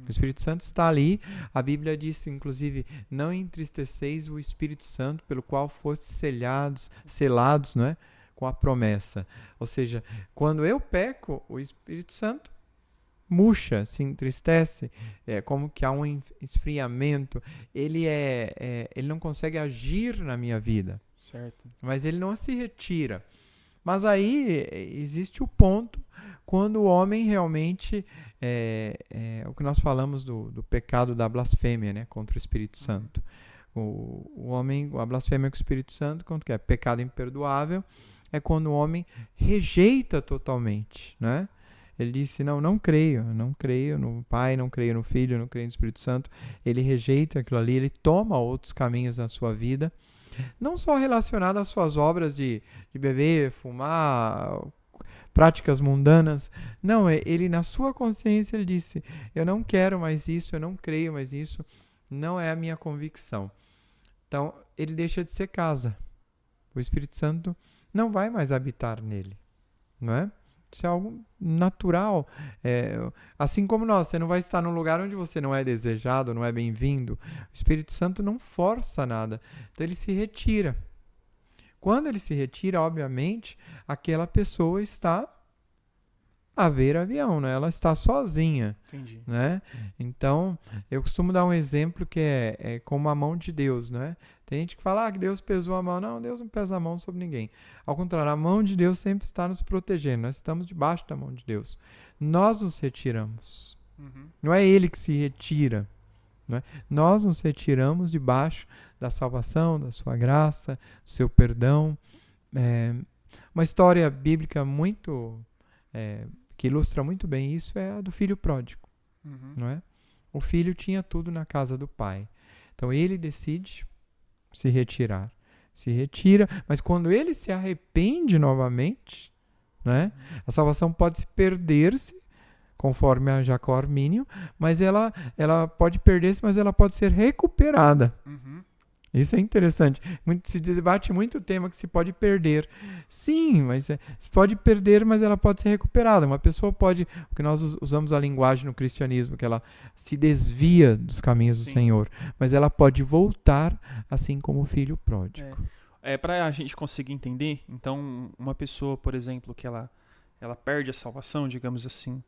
O Espírito Santo está ali. A Bíblia diz, inclusive, não entristeceis o Espírito Santo, pelo qual fostes selados, não é? com a promessa. Ou seja, quando eu peco, o Espírito Santo murcha, se entristece, como que há um esfriamento. Ele não consegue agir na minha vida, Certo. mas ele não se retira. Mas aí existe o ponto quando o homem realmente o que nós falamos do pecado da blasfêmia, né, contra o Espírito Santo. O homem, a blasfêmia com o Espírito Santo, quando que é pecado imperdoável, é quando o homem rejeita totalmente, né? Ele disse, não creio no Pai, não creio no Filho, não creio no Espírito Santo. Ele rejeita aquilo ali, ele toma outros caminhos na sua vida, não só relacionado às suas obras de beber, fumar, práticas mundanas. Não, ele na sua consciência, ele disse, eu não quero mais isso, eu não creio mais nisso, não é a minha convicção. Então, ele deixa de ser casa. O Espírito Santo não vai mais habitar nele, não é? Isso é algo natural. Assim como você não vai estar num lugar onde você não é desejado, não é bem-vindo. O Espírito Santo não força nada. Então ele se retira. Quando ele se retira, obviamente, aquela pessoa está a ver avião, né? Ela está sozinha. Entendi. Né? Então, eu costumo dar um exemplo que é como a mão de Deus, né? Tem gente que fala que Deus pesou a mão. Não, Deus não pesa a mão sobre ninguém. Ao contrário, a mão de Deus sempre está nos protegendo. Nós estamos debaixo da mão de Deus. Nós nos retiramos. Não é Ele que se retira. Não é? Nós nos retiramos debaixo da salvação, da sua graça, do seu perdão. Uma história bíblica muito... que ilustra muito bem isso é a do filho pródigo, não é? O filho tinha tudo na casa do pai. Então ele decide se retirar. Se retira, mas quando ele se arrepende novamente, né? A salvação pode se perder-se, conforme a Jacó Armínio, mas ela pode perder-se, mas ela pode ser recuperada. Isso é interessante. Se debate muito o tema que se pode perder. Sim, mas se pode perder, mas ela pode ser recuperada. Uma pessoa pode, porque nós usamos a linguagem no cristianismo, que ela se desvia dos caminhos do Senhor, mas ela pode voltar, assim como o filho pródigo. Para a gente conseguir entender, então, uma pessoa, por exemplo, que ela perde a salvação, digamos assim,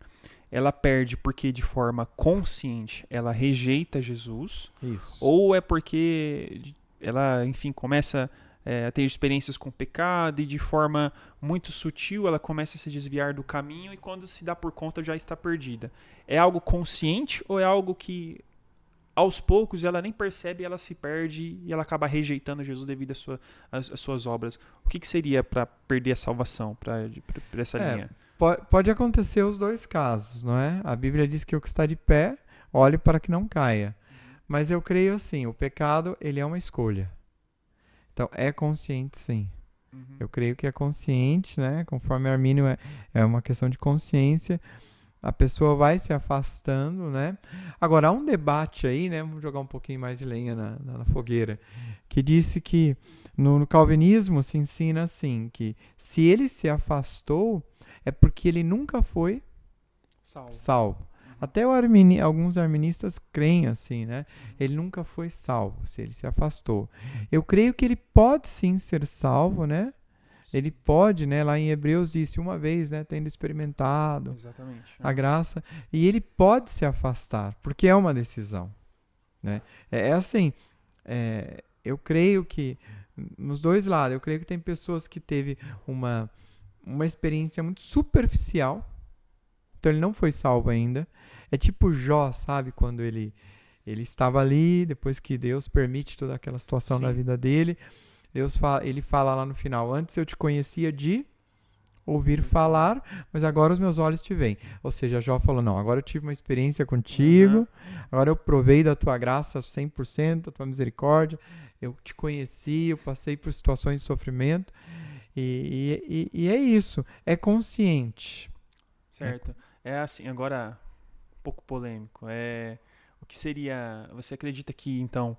ela perde porque de forma consciente ela rejeita Jesus. Isso. Ou é porque ela, enfim, começa a ter experiências com pecado e de forma muito sutil ela começa a se desviar do caminho e quando se dá por conta já está perdida. É algo consciente ou é algo que aos poucos ela nem percebe, ela se perde e ela acaba rejeitando Jesus devido às suas obras? O que seria para perder a salvação, para essa linha? Pode acontecer os dois casos, não é? A Bíblia diz que o que está de pé, olhe para que não caia. Mas eu creio assim, o pecado, ele é uma escolha. Então, é consciente sim. Eu creio que é consciente, né? Conforme Armínio é uma questão de consciência. A pessoa vai se afastando, né? Agora, há um debate aí, né? Vamos jogar um pouquinho mais de lenha na fogueira. Que disse que no calvinismo se ensina assim, que se ele se afastou, é porque ele nunca foi salvo. Até alguns arministas creem assim, né? Ele nunca foi salvo, se ele se afastou. Eu creio que ele pode sim ser salvo, né? Ele pode, né? Lá em Hebreus disse uma vez, né? Tendo experimentado a graça. E ele pode se afastar, porque é uma decisão, né? Assim, eu creio que nos dois lados, eu creio que tem pessoas que teve uma experiência muito superficial, então ele não foi salvo ainda. É tipo Jó, sabe? Quando ele estava ali, depois que Deus permite toda aquela situação na vida dele, ele fala lá no final, antes eu te conhecia de ouvir falar, mas agora os meus olhos te veem. Ou seja, Jó falou, não, agora eu tive uma experiência contigo, agora eu provei da tua graça 100%, da tua misericórdia, eu te conheci, eu passei por situações de sofrimento, e é isso, é consciente. Certo. É assim, agora, um pouco polêmico, o que seria, você acredita que, então,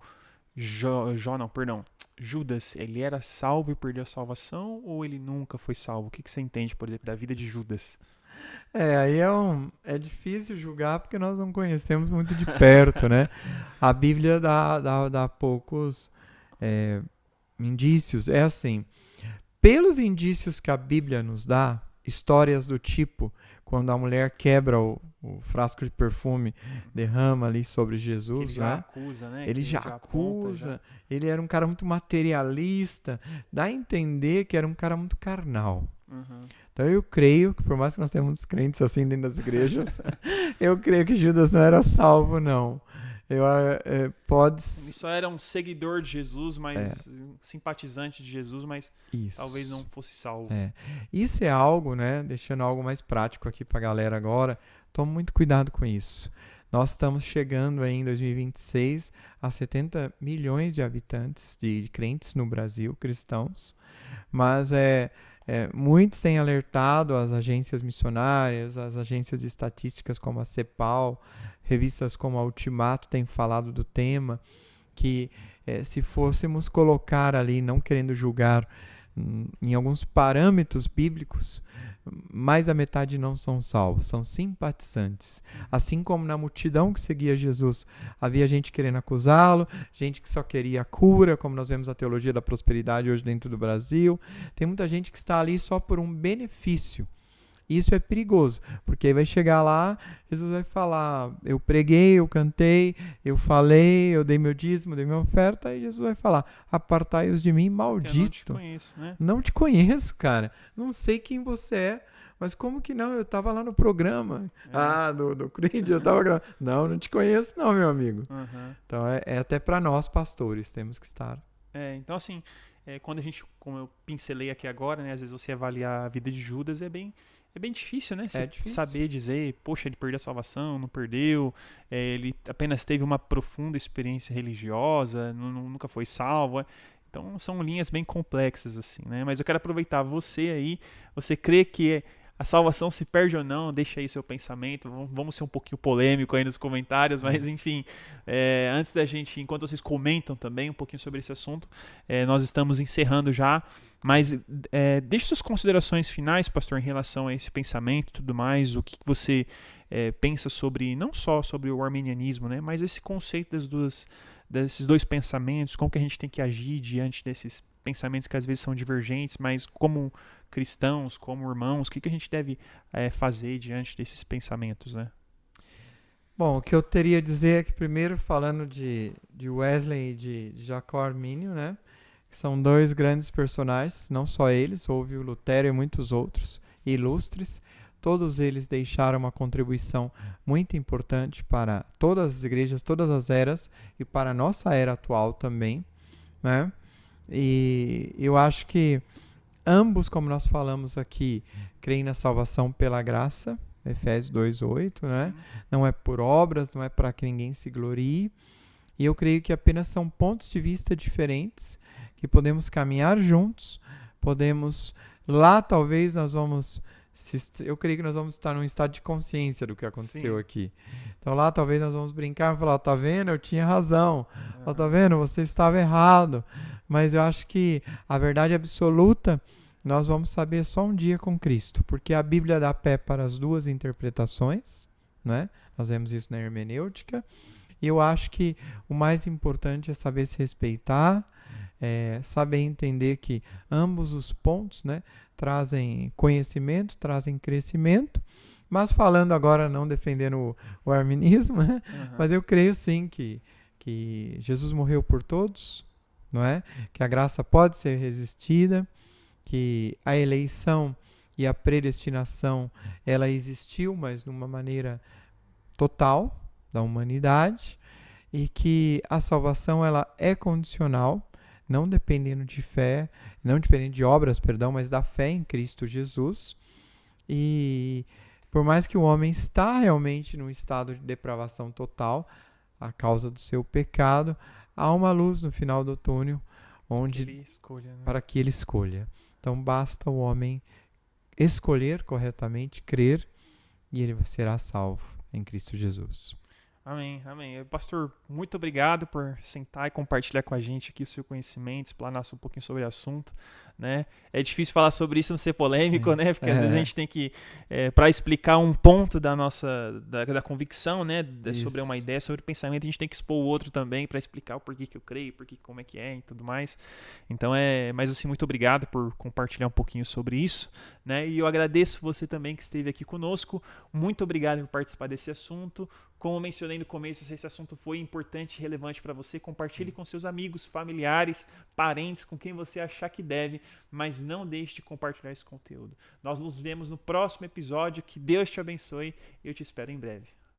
Judas, ele era salvo e perdeu a salvação, ou ele nunca foi salvo? O que você entende, por exemplo, da vida de Judas? Aí é difícil julgar porque nós não conhecemos muito de perto, né? A Bíblia dá poucos indícios. É assim, pelos indícios que a Bíblia nos dá, histórias do tipo, quando a mulher quebra o frasco de perfume, derrama ali sobre Jesus, Ele já né? acusa, né? Ele Que já aponta, acusa, ele era um cara muito materialista, dá a entender que era um cara muito carnal. Uhum. Então eu creio que, por mais que nós tenhamos muitos crentes assim dentro das igrejas, eu creio que Judas não era salvo, não. Pode... Ele só era um seguidor de Jesus, mas um simpatizante de Jesus, mas Isso. talvez não fosse salvo. Isso é algo, né? Deixando algo mais prático aqui pra galera agora. Tome muito cuidado com isso. Nós estamos chegando aí em 2026 a 70 milhões de habitantes, de crentes no Brasil, cristãos. Mas muitos têm alertado as agências missionárias, as agências de estatísticas como a CEPAL, revistas como a Ultimato têm falado do tema, que se fôssemos colocar ali, não querendo julgar em alguns parâmetros bíblicos, mais da metade não são salvos, são simpatizantes. Assim como na multidão que seguia Jesus, havia gente querendo acusá-lo, gente que só queria a cura, como nós vemos a teologia da prosperidade hoje dentro do Brasil. Tem muita gente que está ali só por um benefício. Isso é perigoso, porque aí vai chegar lá, Jesus vai falar, eu preguei, eu cantei, eu falei, eu dei meu dízimo, dei minha oferta, e Jesus vai falar, apartai-os de mim, maldito. Eu não te conheço, né? Não te conheço, cara. Não sei quem você é, mas como que não? Eu tava lá no programa. Do Creed, eu tava gravando. Não te conheço não, meu amigo. Uhum. Então é até para nós, pastores, temos que estar. Então assim, quando a gente, como eu pincelei aqui agora, né, às vezes você avaliar a vida de Judas é bem difícil, né? Você difícil. Saber dizer, poxa, ele perdeu a salvação, não perdeu, ele apenas teve uma profunda experiência religiosa, nunca foi salvo. Então são linhas bem complexas, assim, né? Mas eu quero aproveitar você aí, você crê que a salvação se perde ou não? Deixa aí seu pensamento, vamos ser um pouquinho polêmico aí nos comentários, mas enfim, antes da gente, enquanto vocês comentam também um pouquinho sobre esse assunto, nós estamos encerrando já, mas deixe suas considerações finais, pastor, em relação a esse pensamento e tudo mais, o que você pensa sobre, não só sobre o arminianismo, né, mas esse conceito desses dois pensamentos, como que a gente tem que agir diante desses pensamentos que às vezes são divergentes, mas como cristãos, como irmãos, o que a gente deve fazer diante desses pensamentos, né? Bom, o que eu teria a dizer é que primeiro falando de Wesley e de Jacó Armínio, né, que são dois grandes personagens, não só eles, houve o Lutero e muitos outros ilustres, todos eles deixaram uma contribuição muito importante para todas as igrejas, todas as eras e para a nossa era atual também, né? E eu acho que ambos, como nós falamos aqui, creem na salvação pela graça, Efésios 2:8, né? Não é por obras, não é para que ninguém se glorie. E eu creio que apenas são pontos de vista diferentes, que podemos caminhar juntos, podemos... Lá talvez nós vamos... Eu creio que nós vamos estar num estado de consciência do que aconteceu aqui. Então lá talvez nós vamos brincar e falar, tá vendo? Eu tinha razão. Tá vendo? Você estava errado. Mas eu acho que a verdade absoluta nós vamos saber só um dia com Cristo, porque a Bíblia dá pé para as duas interpretações, né? Nós vemos isso na hermenêutica, e eu acho que o mais importante é saber se respeitar, saber entender que ambos os pontos, né, trazem conhecimento, trazem crescimento, mas falando agora, não defendendo o arminismo, né? Mas eu creio sim que Jesus morreu por todos, não é? Que a graça pode ser resistida, que a eleição e a predestinação ela existiu, mas de uma maneira total da humanidade, e que a salvação ela é condicional, não dependendo de fé, não dependendo de obras, perdão, mas da fé em Cristo Jesus. E por mais que o homem está realmente num estado de depravação total, a causa do seu pecado, há uma luz no final do túnel onde ele escolha, né? Para que ele escolha. Então basta o homem escolher corretamente, crer, e ele será salvo em Cristo Jesus. Amém, amém. Pastor, muito obrigado por sentar e compartilhar com a gente aqui o seu conhecimento, explanar um pouquinho sobre o assunto, né? É difícil falar sobre isso, não ser polêmico, Sim. né? Porque às vezes a gente tem que, para explicar um ponto da convicção, né? Sobre uma Isso. ideia, sobre o pensamento, a gente tem que expor o outro também para explicar o porquê que eu creio, como é que é e tudo mais. Então, mas assim, muito obrigado por compartilhar um pouquinho sobre isso, né? E eu agradeço você também que esteve aqui conosco. Muito obrigado por participar desse assunto. Como eu mencionei no começo, se esse assunto foi importante e relevante para você, compartilhe com seus amigos, familiares, parentes, com quem você achar que deve, mas não deixe de compartilhar esse conteúdo. Nós nos vemos no próximo episódio. Que Deus te abençoe e eu te espero em breve.